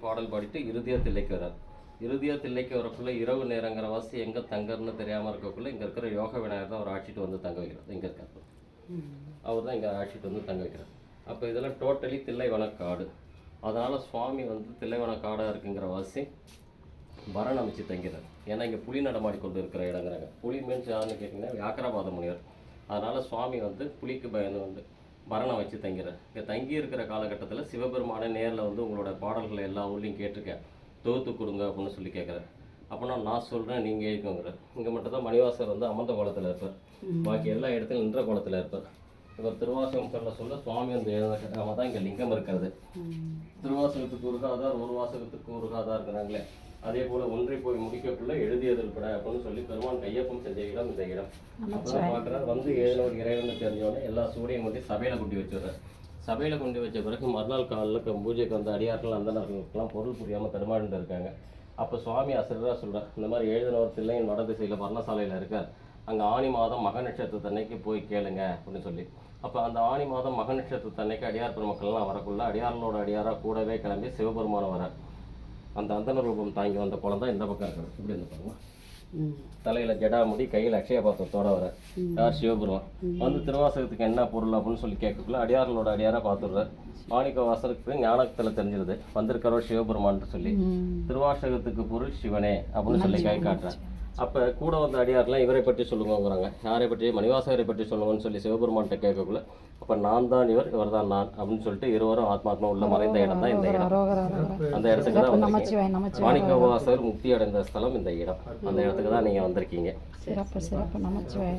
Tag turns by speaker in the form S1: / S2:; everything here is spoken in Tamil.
S1: பாடல் பாடிட்டு இறுதியாக தில்லைக்கு வர்றார். இறுதியாக தில்லைக்கு வரக்குள்ள இரவு நேரங்கிற வாசி எங்கே தங்கர்னு தெரியாமல் இருக்கக்குள்ள இங்கே இருக்கிற யோக விநாயகர் தான் அவர் ஆட்சிட்டு வந்து தங்க வைக்கிறார். இங்கே இருக்கார் அவர் தான் இங்கே ஆட்சிட்டு வந்து தங்க வைக்கிறார். அப்போ இதெல்லாம் டோட்டலி தில்லைவனக்காடு. அதனால் சுவாமி வந்து தில்லைவனக்காடாக இருக்குங்கிற வாசி வரண் அமைச்சு தங்கிறார். ஏன்னா இங்கே புலி நடமாடி கொண்டு இருக்கிற இடங்கிறாங்க. புலி மீன்ஸ் யாருன்னு கேட்டிங்கன்னா வியாக்கரபாத முனிவர். அதனால் சுவாமி வந்து புலிக்கு பயந்து வந்து வரணை வச்சு தங்கிறார். இங்கே தங்கி இருக்கிற காலகட்டத்தில் சிவபெருமானை நேரில் வந்து உங்களோட பாடல்களை எல்லா ஊர்லேயும் கேட்டிருக்கேன், தொகுத்து கொடுங்க அப்படின்னு சொல்லி கேட்குறாரு. அப்போனா நான் சொல்கிறேன் நீங்கள் எழுதிக்கோங்கிறார். இங்கே மட்டும் தான் மணிவாசர் வந்து அமர்ந்த கோலத்தில் இருப்பார், பாக்கி எல்லா இடத்துலையும் நின்ற கோலத்தில் இருப்பார். இவர் திருவாசகம் சொல்ல சுவாமி வந்து எழுதாம தான் இங்கே லிங்கம் இருக்கிறது. திருவாசகத்துக்கு ஒரு காதார், ஒரு வாசகத்துக்கு ஒரு காதார் இருக்கிறாங்களே, அதே போல் ஒன்றை போய் முடிக்கக்குள்ள எழுதியதில் பட அப்படின்னு சொல்லி பெருமான் கையப்பம் செஞ்ச இடம் இந்த இடம். அப்போதான் பார்க்குறாரு வந்து எழுதினவர் இறைவன் தெரிஞ்சோடனே எல்லா சூடையும் கொண்டு சபையில் கொண்டு வச்சுடுறார். சபையில் கொண்டு வச்ச பிறகு மறுநாள் காலில் பூஜைக்கு வந்த அடியார்கள் அந்தனர்களுக்கெல்லாம் பொருள் புரியாமல் தருமாண்டு இருக்காங்க. அப்போ சுவாமி அசராக சொல்கிறார், இந்த மாதிரி எழுதினவர் தில்லையின் வட திசையில் வர்ணசாலையில் இருக்கார், அங்கே ஆனி மாதம் மக நட்சத்திரத்தன்னைக்கு போய் கேளுங்க அப்படின்னு சொல்லி. அப்போ அந்த ஆனி மாதம் மக நட்சத்திரத்தன்னைக்கு அடியார் பெருமக்கள்லாம் வரக்குள்ள அடியார்களோட அடியாராக கூடவே கிளம்பி சிவபெருமானம் வரார். அந்த அந்தன ரூபம் தாங்கி வந்த குழந்தை இந்த பக்கம் இருக்கிறது. இப்படி இருந்து பாருங்க, தலையில் ஜடாமுடி, கையில் அக்ஷய பாத்திரத்தோட வர யார் சிவபெருமான் வந்து திருவாசகத்துக்கு என்ன பொருள் அப்படின்னு சொல்லி கேட்கக்குள்ள அடியார்களோட அடியாராக பார்த்துடுறார். மாணிக்க வாசலுக்கு ஞானத்தில் தெரிஞ்சிருது வந்திருக்கிறவர் சிவபெருமான்னு சொல்லி. திருவாசகத்துக்கு பொருள் சிவனே அப்படின்னு சொல்லி கை காட்டுறார். அப்போ கூட வந்த அடியார்லாம் இவரை பற்றி சொல்லுங்கிறாங்க. யாரை பற்றி? மணிவாசகரை பற்றி சொல்லுங்கன்னு சொல்லி சிவபெருமான்கிட்ட கேட்கக்குள்ள அப்போ நான் தான் இவர், இவர் தான் நான் அப்படின்னு சொல்லிட்டு இருவரும் ஆத்மாத்மா உள்ள மறைந்த இடம் தான் இந்த இடம். அந்த இடத்துக்கு தான் மாணிக்க வாசகர் முக்தி அடைந்த ஸ்தலம் இந்த இடம். அந்த இடத்துக்கு தான் நீங்கள் வந்திருக்கீங்க.
S2: சிறப்பு சிறப்பு நமச்சிவாய.